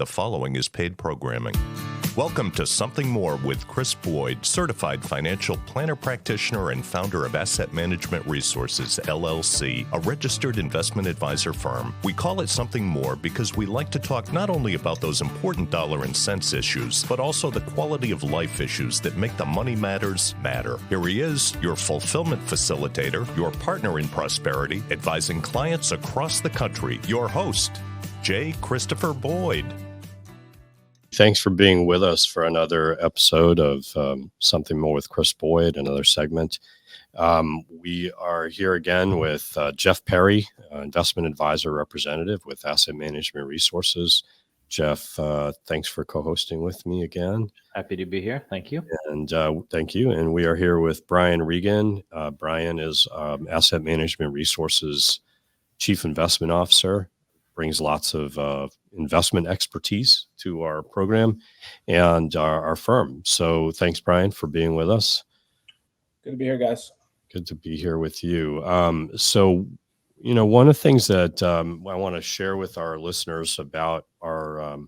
The following is paid programming. Welcome to Something More with Chris Boyd, certified financial planner practitioner and founder of Asset Management Resources, LLC, a registered investment advisor firm. We call it Something More because we like to talk not only about those important dollar and cents issues, but also the quality of life issues that make the money matters matter. Here he is, your fulfillment facilitator, your partner in prosperity, advising clients across the country, your host, J. Christopher Boyd. Thanks for being with us for another episode of Something More with Chris Boyd, another segment. We are here again with Jeff Perry, investment advisor representative with Asset Management Resources. Jeff, thanks for co-hosting with me again. Happy to be here. Thank you. And thank you. And we are here with Brian Regan. Brian is Asset Management Resources Chief Investment Officer, brings lots of investment expertise to our program and our firm. So thanks, Brian, for being with us. Good to be here, guys. Good to be here with you. So, one of the things that I want to share with our listeners about our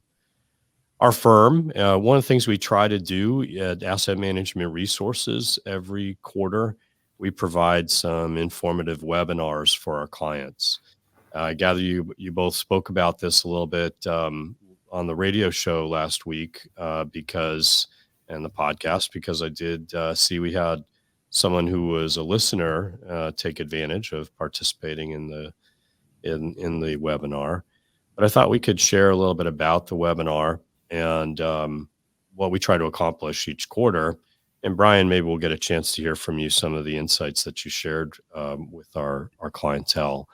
firm, one of the things we try to do at Asset Management Resources every quarter, we provide some informative webinars for our clients. I gather you both spoke about this a little bit on the radio show last week and the podcast, because I did see we had someone who was a listener take advantage of participating in the webinar. But I thought we could share a little bit about the webinar and what we try to accomplish each quarter. And Brian, maybe we'll get a chance to hear from you some of the insights that you shared with our clientele.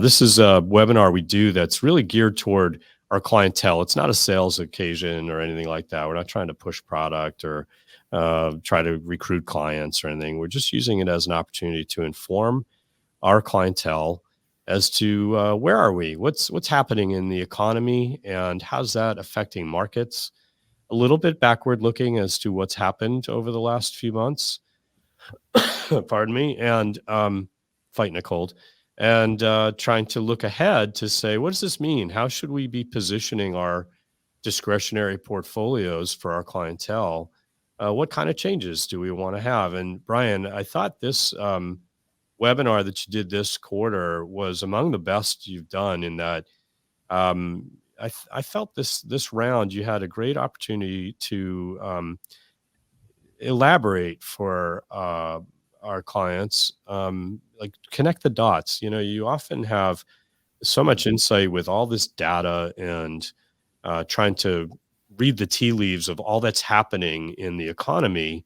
This is a webinar we do that's really geared toward our clientele. It's not a sales occasion or anything like that. We're not trying to push product or try to recruit clients or anything. We're just using it as an opportunity to inform our clientele as to where are we, what's happening in the economy, and how's that affecting markets. A little bit backward looking as to what's happened over the last few months. Pardon me, and fighting a cold. And trying to look ahead to say, what does this mean? How should we be positioning our discretionary portfolios for our clientele? What kind of changes do we want to have? And Brian, I thought this webinar that you did this quarter was among the best you've done, in that I felt this round you had a great opportunity to elaborate for our clients, like connect the dots. You often have so much insight with all this data and trying to read the tea leaves of all that's happening in the economy.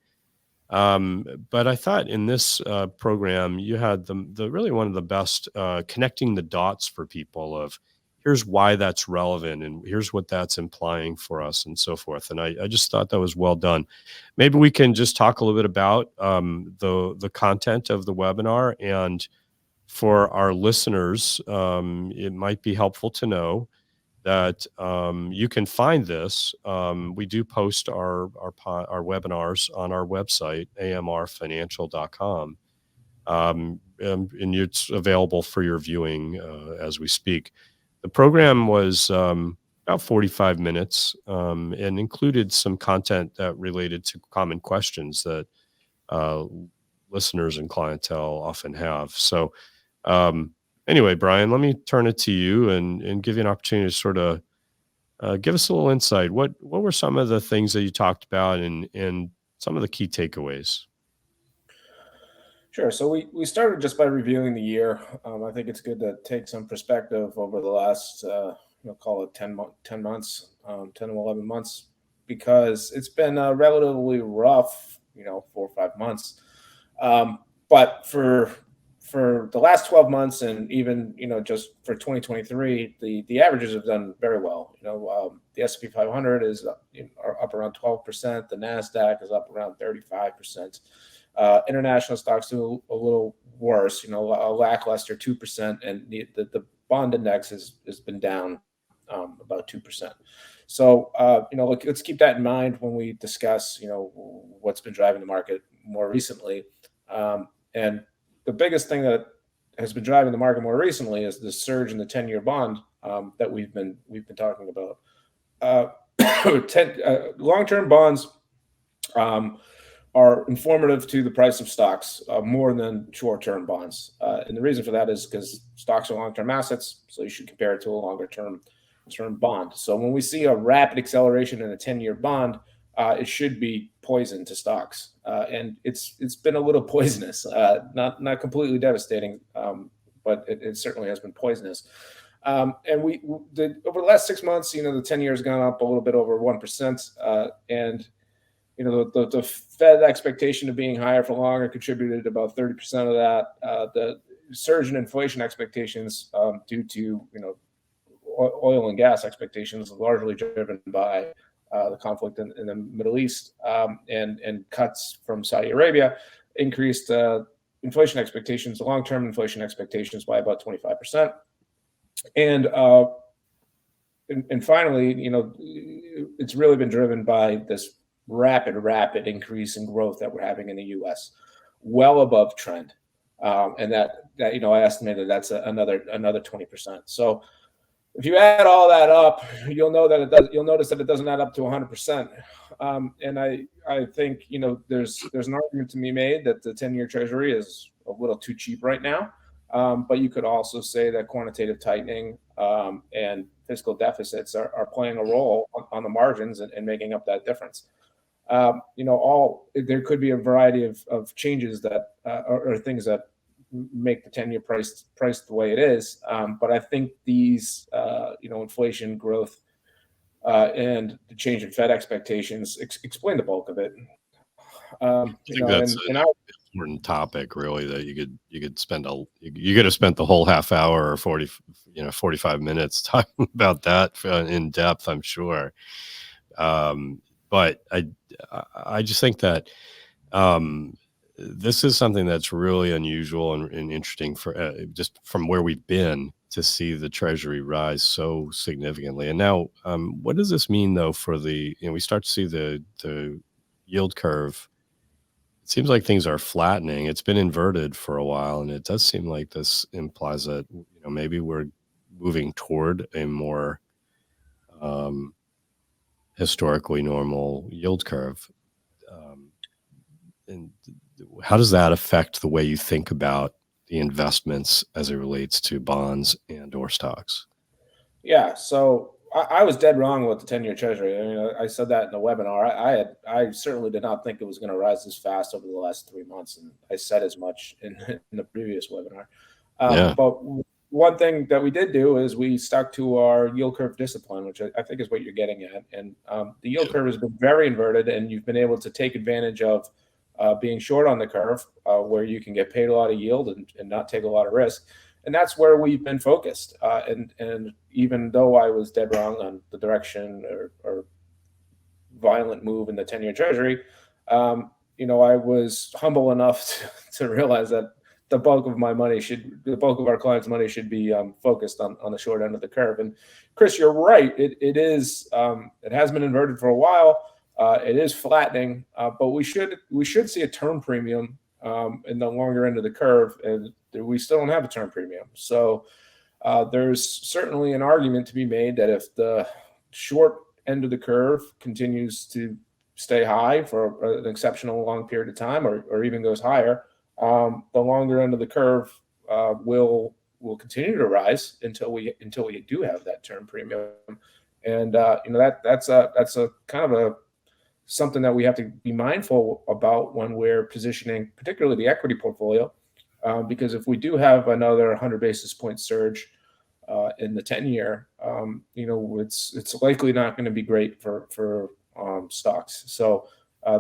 But I thought in this program, you had the really one of the best connecting the dots for people of here's why that's relevant and here's what that's implying for us and so forth. And I just thought that was well done. Maybe we can just talk a little bit about the content of the webinar. And for our listeners, it might be helpful to know that you can find this. We do post our webinars on our website, amrfinancial.com. And it's available for your viewing as we speak. The program was about 45 minutes and included some content that related to common questions that listeners and clientele often have. So anyway, Brian, let me turn it to you and give you an opportunity to sort of give us a little insight. What were some of the things that you talked about and some of the key takeaways? Sure. So we started just by reviewing the year. I think it's good to take some perspective over the last, call it 10 months, 10 to 11 months, because it's been relatively rough, 4 or 5 months. But for the last 12 months and even, just for 2023, the averages have done very well. The S&P 500 is up around 12%. The NASDAQ is up around 35%. International stocks do a little worse, a lackluster 2%, and the bond index has been down about 2%. So, let's keep that in mind when we discuss, what's been driving the market more recently. And the biggest thing that has been driving the market more recently is the surge in the 10-year bond that we've been talking about. long-term bonds are informative to the price of stocks more than short-term bonds. And the reason for that is because stocks are long-term assets, so you should compare it to a longer-term bond. So when we see a rapid acceleration in a 10-year bond, it should be poison to stocks. And it's been a little poisonous, not completely devastating, but it certainly has been poisonous. And over the last 6 months, the 10-year has gone up a little bit over 1%, and the Fed expectation of being higher for longer contributed about 30% of that. The surge in inflation expectations due to oil and gas expectations, largely driven by the conflict in the Middle East, and cuts from Saudi Arabia, increased inflation expectations, the long-term inflation expectations, by about 25%. And finally, it's really been driven by this rapid increase in growth that we're having in the U.S., well above trend, and that I estimated that's another 20%. So if you add all that up, you'll notice that it doesn't add up to 100%. And I think there's an argument to be made that the 10-year Treasury is a little too cheap right now. But you could also say that quantitative tightening and fiscal deficits are playing a role on the margins and making up that difference. There could be a variety of changes that or things that make the 10-year price the way it is. But I think these, inflation growth and the change in Fed expectations explain the bulk of it. I think that's an important topic, really, that you could spend you could have spent the whole half hour or 45 minutes talking about that in depth, I'm sure. But I just think that this is something that's really unusual and interesting for just from where we've been to see the Treasury rise so significantly. And now, what does this mean though for we start to see the yield curve? It seems like things are flattening. It's been inverted for a while, and it does seem like this implies that maybe we're moving toward a more historically normal yield curve. And how does that affect the way you think about the investments as it relates to bonds and or stocks? Yeah, so I was dead wrong with the 10-year Treasury. I mean, I said that in the webinar. I certainly did not think it was going to rise this fast over the last 3 months, and I said as much in the previous webinar. But one thing that we did do is we stuck to our yield curve discipline, which I think is what you're getting at. And the yield curve has been very inverted, and you've been able to take advantage of being short on the curve, where you can get paid a lot of yield and not take a lot of risk. And that's where we've been focused. And even though I was dead wrong on the direction or violent move in the 10-year Treasury, I was humble enough to realize that the bulk of our clients' money should be focused on the short end of the curve. And Chris, you're right. It has been inverted for a while. It is flattening, but we should see a term premium in the longer end of the curve, and we still don't have a term premium. So there's certainly an argument to be made that if the short end of the curve continues to stay high for an exceptional long period of time, or even goes higher, the longer end of the curve will continue to rise until we do have that term premium. And that's a kind of something that we have to be mindful about when we're positioning, particularly the equity portfolio, because if we do have another 100 basis point surge in the 10-year, it's likely not going to be great for stocks. So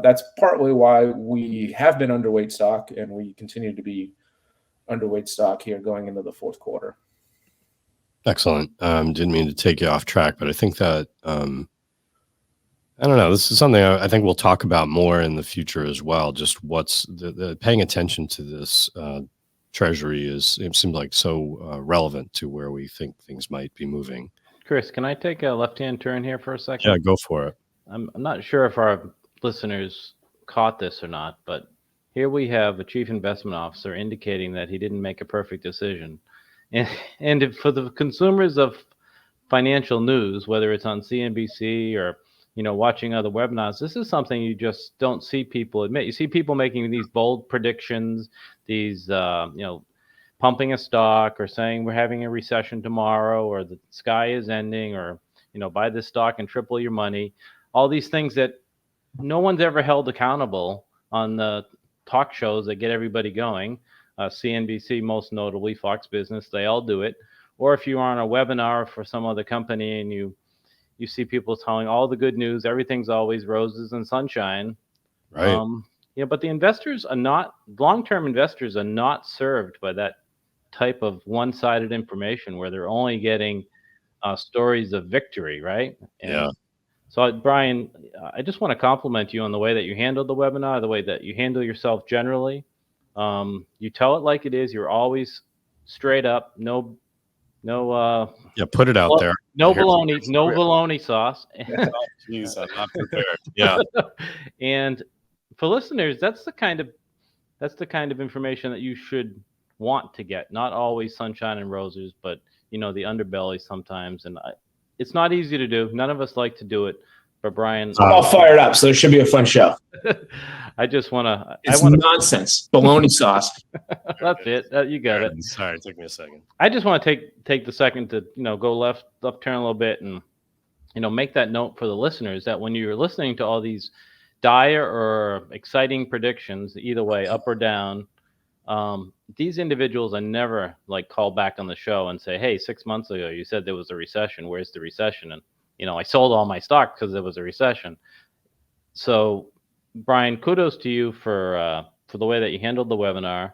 that's partly why we have been underweight stock, and we continue to be underweight stock here going into the fourth quarter. Excellent. Didn't mean to take you off track, but I think that I don't know. This is something I think we'll talk about more in the future as well. Just what's the paying attention to this Treasury it seems like so relevant to where we think things might be moving. Chris, can I take a left-hand turn here for a second? Yeah, go for it. I'm not sure if our listeners caught this or not, but here we have a chief investment officer indicating that he didn't make a perfect decision. And for the consumers of financial news, whether it's on CNBC or watching other webinars, this is something you just don't see people admit. You see people making these bold predictions, these pumping a stock or saying we're having a recession tomorrow or the sky is ending or buy this stock and triple your money. All these things that no one's ever held accountable on the talk shows that get everybody going. CNBC, most notably, Fox Business, they all do it. Or if you're on a webinar for some other company and you see people telling all the good news, everything's always roses and sunshine. Right. But the investors are not, long-term investors are not served by that type of one-sided information where they're only getting stories of victory, right? And Yeah. so, Brian, I just want to compliment you on the way that you handled the webinar, the way that you handle yourself generally. You tell it like it is. You're always straight up. No. Put it out there. No baloney sauce. Jeez, I'm not prepared. Yeah. And for listeners, that's the kind of information that you should want to get. Not always sunshine and roses, but the underbelly sometimes. And it's not easy to do. None of us like to do it. But Brian, I'm all fired up, so it should be a fun show. I just want to. It's nonsense. Bologna sauce. That's it. You got it. Sorry, it took me a second. I just want to take the second to go left turn a little bit and make that note for the listeners that when you're listening to all these dire or exciting predictions, either way, up or down, these individuals are never call back on the show and say, "Hey, 6 months ago you said there was a recession. Where's the recession?" And I sold all my stock because there was a recession. So, Brian, kudos to you for the way that you handled the webinar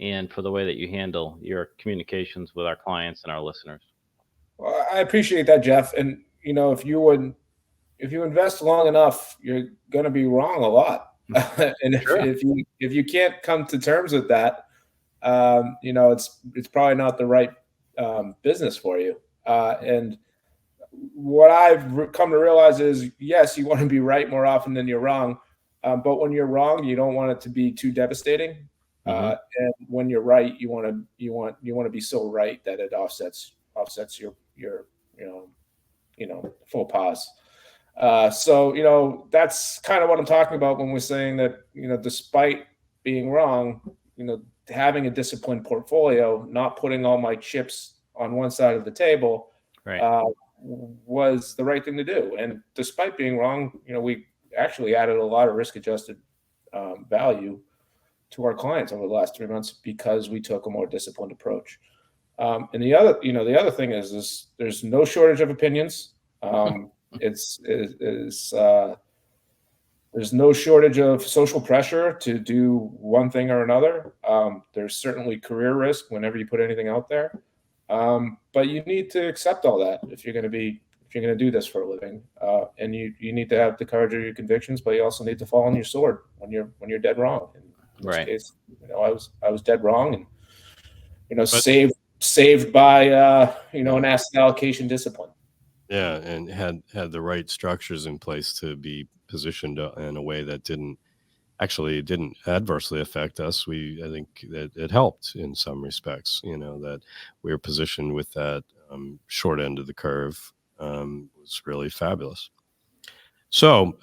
and for the way that you handle your communications with our clients and our listeners. Well, I appreciate that, Jeff. And if you invest long enough, you're going to be wrong a lot. And if you can't come to terms with that, it's probably not the right business for you. And what I've come to realize is, yes, you want to be right more often than you're wrong. But when you're wrong, you don't want it to be too devastating. And when you're right, you want to be so right that it offsets your faux pas. So that's kind of what I'm talking about when we're saying that despite being wrong, having a disciplined portfolio, not putting all my chips on one side of the table, right. Was the right thing to do. And despite being wrong, we actually added a lot of risk-adjusted value to our clients over the last 3 months because we took a more disciplined approach. And the other thing is there's no shortage of opinions. There's no shortage of social pressure to do one thing or another. There's certainly career risk whenever you put anything out there. But you need to accept all that if you're going to do this for a living. And you need to have the courage of your convictions, but you also need to fall on your sword when you're dead wrong. In this case, I was dead wrong, and saved by an asset allocation discipline. Yeah, and had the right structures in place to be positioned in a way that didn't adversely affect us. I think that it helped in some respects, that we were positioned with that short end of the curve was really fabulous. So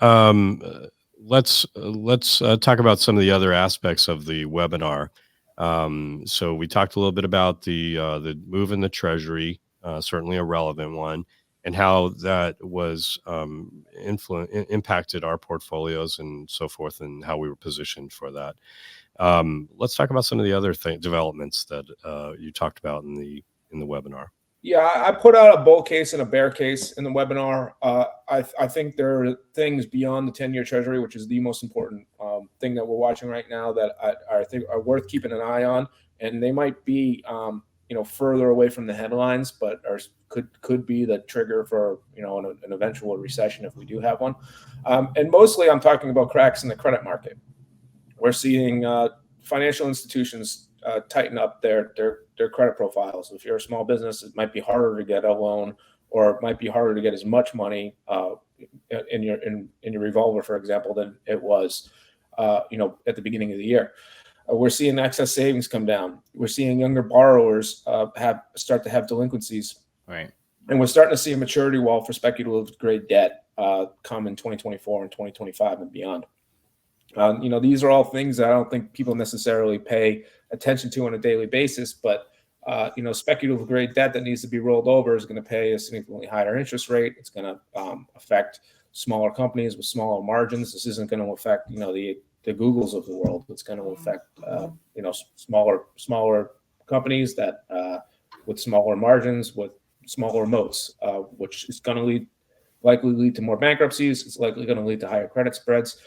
let's talk about some of the other aspects of the webinar. So we talked a little bit about the move in the Treasury, certainly a relevant one, and how that was impacted our portfolios and so forth, and how we were positioned for that. Let's talk about some of the other developments that you talked about in the webinar. Yeah, I put out a bull case and a bear case in the webinar. I think there are things beyond the 10-year Treasury, which is the most important thing that we're watching right now that I think are worth keeping an eye on, and they might be further away from the headlines, but could be the trigger for an eventual recession if we do have one. And mostly, I'm talking about cracks in the credit market. We're seeing financial institutions tighten up their credit profiles. If you're a small business, it might be harder to get a loan, or it might be harder to get as much money in your revolver, for example, than it was at the beginning of the year. We're seeing excess savings come down. We're seeing younger borrowers start to have delinquencies. Right. And we're starting to see a maturity wall for speculative grade debt come in 2024 and 2025 and beyond. These are all things that I don't think people necessarily pay attention to on a daily basis, but speculative grade debt that needs to be rolled over is going to pay a significantly higher interest rate. It's going to affect smaller companies with smaller margins. This isn't going to affect, the Googles of the world. It's going to affect, smaller companies that with smaller margins, with smaller moats, which is going to likely lead to more bankruptcies. It's likely going to lead to higher credit spreads.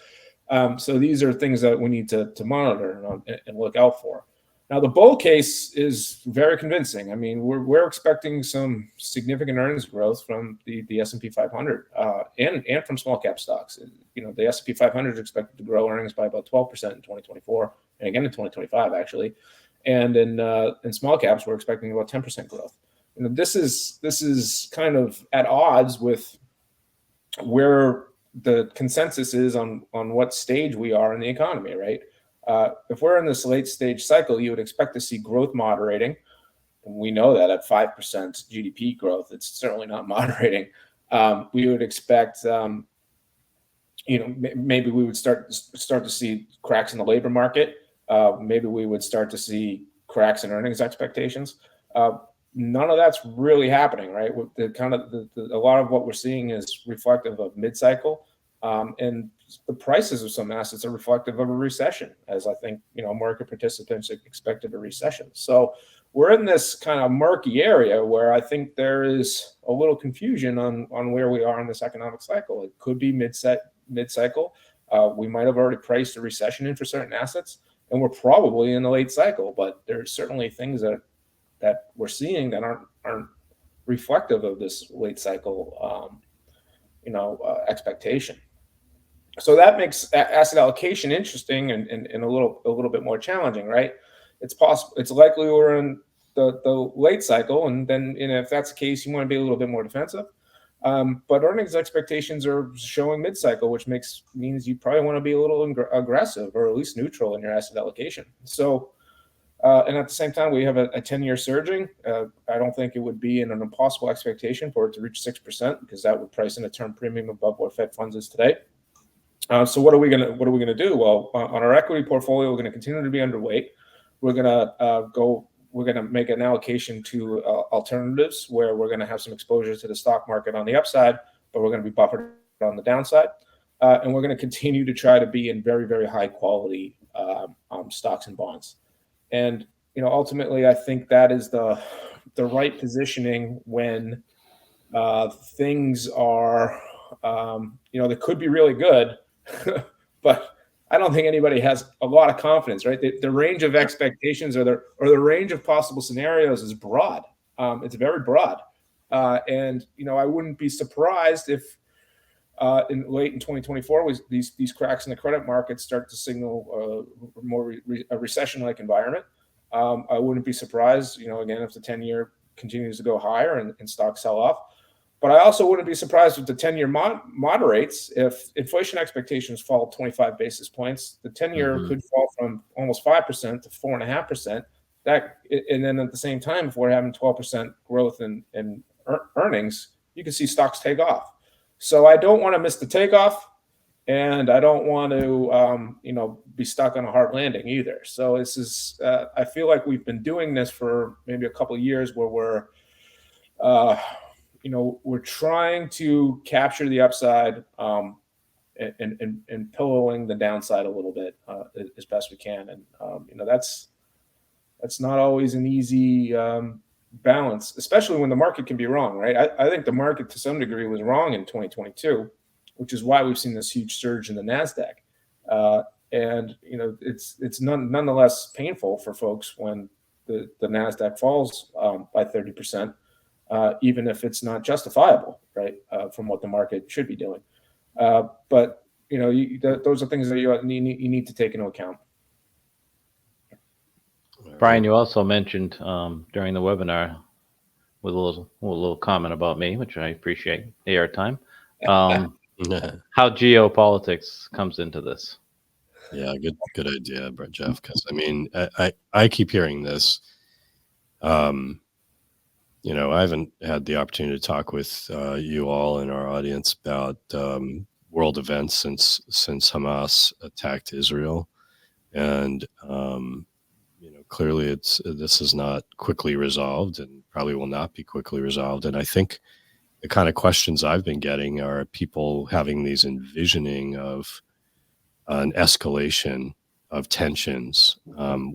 So these are things that we need to monitor and look out for. Now, the bull case is very convincing. I mean, we're expecting some significant earnings growth from the S&P 500 and from small cap stocks. The S&P 500 is expected to grow earnings by about 12% in 2024 and again in 2025, actually. And in small caps, we're expecting about 10% growth. This is kind of at odds with where the consensus is on what stage we are in the economy, right? If we're in this late stage cycle, you would expect to see growth moderating. And we know that at 5% GDP growth, it's certainly not moderating. We would expect, maybe we would start to see cracks in the labor market. Maybe we would start to see cracks in earnings expectations. None of that's really happening, right? A lot of what we're seeing is reflective of mid-cycle, and the prices of some assets are reflective of a recession, as I think market participants expected a recession. So we're in this kind of murky area where I think there is a little confusion on where we are in this economic cycle. It could be mid-cycle. We might have already priced a recession in for certain assets, and we're probably in the late cycle. But there's certainly things that we're seeing that aren't reflective of this late cycle, expectation. So that makes asset allocation interesting and a little bit more challenging, right? It's possible, it's likely we're in the late cycle, and then if that's the case, you want to be a little bit more defensive. But earnings expectations are showing mid-cycle, which means you probably want to be a little aggressive or at least neutral in your asset allocation. So. And at the same time, we have a 10-year surging. I don't think it would be an impossible expectation for it to reach 6%, because that would price in a term premium above what Fed funds is today. So what are we gonna do? Well, on our equity portfolio, we're gonna continue to be underweight. We're gonna make an allocation to alternatives, where we're gonna have some exposure to the stock market on the upside, but we're gonna be buffered on the downside. And we're gonna continue to try to be in very, very high quality stocks and bonds. And ultimately, I think that is the right positioning when things are, they could be really good, but I don't think anybody has a lot of confidence, right? The range of expectations or the range of possible scenarios is broad. It's very broad, and I wouldn't be surprised if late in 2024, these cracks in the credit market start to signal a recession-like environment. I wouldn't be surprised, again, if the 10-year continues to go higher and stocks sell off. But I also wouldn't be surprised if the 10-year moderates. If inflation expectations fall 25 basis points, the 10-year could fall from almost 5% to 4.5%. And then at the same time, if we're having 12% growth in earnings, you can see stocks take off. So I don't want to miss the takeoff, and I don't want to, be stuck on a hard landing either. So this is, I feel like we've been doing this for maybe a couple of years, where we're trying to capture the upside and pillowing the downside a little bit as best we can. And that's not always an easy balance, especially when the market can be wrong, right? I think the market to some degree was wrong in 2022, which is why we've seen this huge surge in the NASDAQ. And it's nonetheless painful for folks when the NASDAQ falls by 30%, even if it's not justifiable, right, from what the market should be doing. But those are things that you need to take into account. Brian, you also mentioned during the webinar with a little comment about me, which I appreciate the airtime. How geopolitics comes into this. Yeah, good idea, Jeff. Because I mean, I keep hearing this. I haven't had the opportunity to talk with you all and our audience about world events since Hamas attacked Israel, and clearly this is not quickly resolved, and probably will not be quickly resolved. And I think the kind of questions I've been getting are people having these envisioning of an escalation of tensions,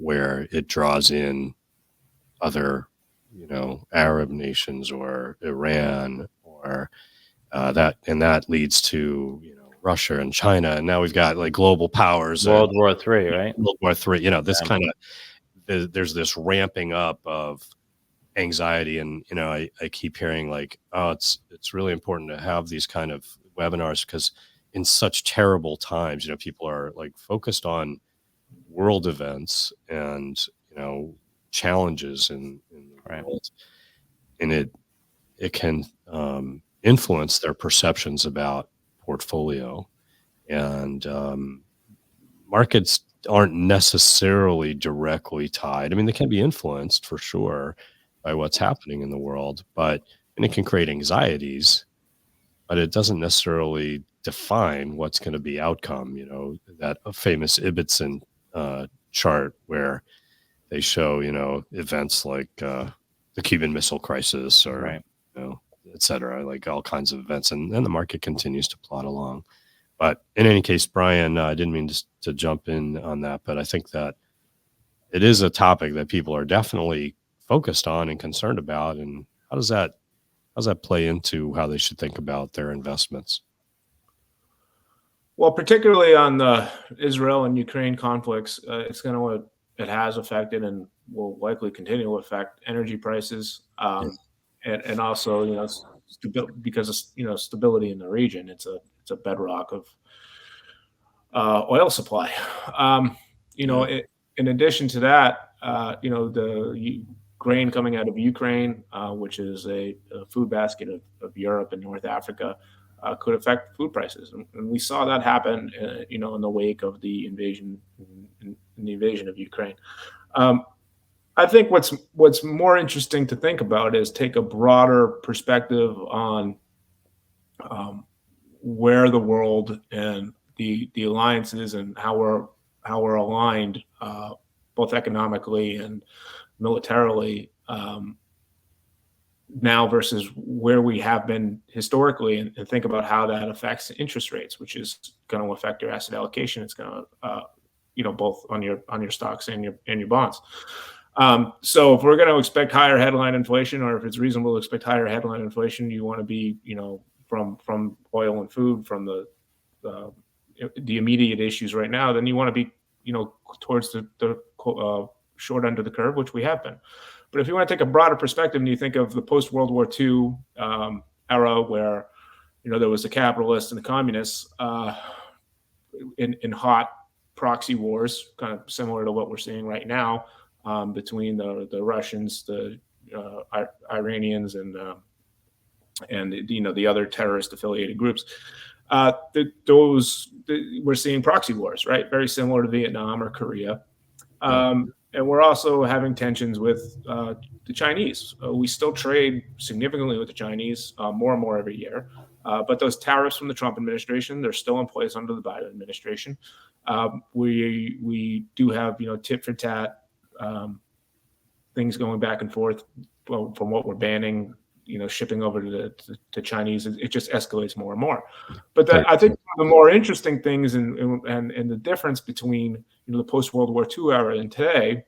where it draws in other, Arab nations or Iran or that leads to, Russia and China. And now we've got like global powers, World War III, right? World War III, this kind of, there's this ramping up of anxiety. And, I keep hearing like, oh, it's really important to have these kind of webinars because in such terrible times, people are like focused on world events and, challenges in the world, and it can influence their perceptions about portfolio, and markets aren't necessarily directly tied. I mean, they can be influenced for sure by what's happening in the world, and it can create anxieties, but it doesn't necessarily define what's going to be outcome. That famous Ibbotson chart where they show, events like the Cuban Missile Crisis or, Right. et cetera, like all kinds of events. And then the market continues to plod along. But in any case, Brian, I didn't mean to jump in on that, but I think that it is a topic that people are definitely focused on and concerned about. And how does that play into how they should think about their investments? Well, particularly on the Israel and Ukraine conflicts, it has affected and will likely continue to affect energy prices, and also because of stability in the region. It's a bedrock of oil supply. In addition to that, the grain coming out of Ukraine, which is a food basket of Europe and North Africa, could affect food prices, and we saw that happen, in the wake of the invasion of Ukraine. I think what's more interesting to think about is take a broader perspective on where the world and the alliances and how we're aligned, both economically and militarily, now versus where we have been historically, and think about how that affects interest rates, which is going to affect your asset allocation. It's going to, both on your stocks and your bonds. So if we're going to expect higher headline inflation, or if it's reasonable to expect higher headline inflation, you want to be, from oil and food, from the immediate issues right now, then you want to be, towards the short end of the curve, which we have been. But if you want to take a broader perspective and you think of the post-World War II era, where there was the capitalists and the communists in hot proxy wars, kind of similar to what we're seeing right now, between the Russians, the Iranians, and the other terrorist affiliated groups. We're seeing proxy wars, right? Very similar to Vietnam or Korea. And we're also having tensions with the Chinese. We still trade significantly with the Chinese, more and more every year. But those tariffs from the Trump administration, they're still in place under the Biden administration. We do have, tit for tat things going back and forth from what we're banning, shipping over to Chinese. It just escalates more and more. But I think the more interesting things and the difference between the post-World War II era and today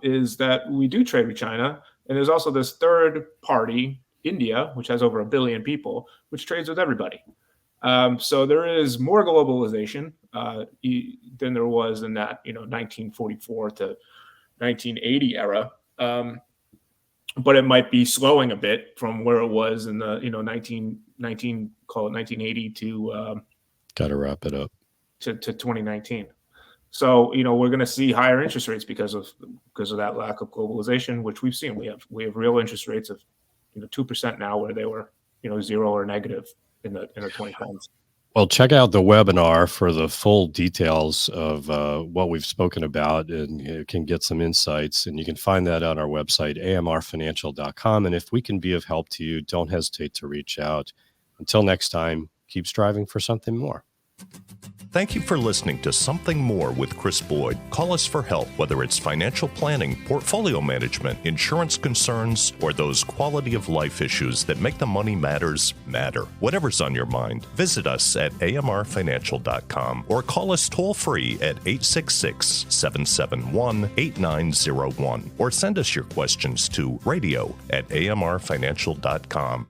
is that we do trade with China, and there's also this third party, India, which has over 1 billion people, which trades with everybody. So there is more globalization than there was in that 1944 to 1980 era. But it might be slowing a bit from where it was in the 1980 to got to wrap it up to 2019. So we're going to see higher interest rates because of that lack of globalization, which we've seen. We have real interest rates of 2% now, where they were 0 or negative in the 2010s. Well, check out the webinar for the full details of what we've spoken about, and you can get some insights. And you can find that on our website, amrfinancial.com. And if we can be of help to you, don't hesitate to reach out. Until next time, keep striving for something more. Thank you for listening to Something More with Chris Boyd. Call us for help, whether it's financial planning, portfolio management, insurance concerns, or those quality of life issues that make the money matters matter. Whatever's on your mind, visit us at amrfinancial.com or call us toll free at 866-771-8901 or send us your questions to radio@amrfinancial.com.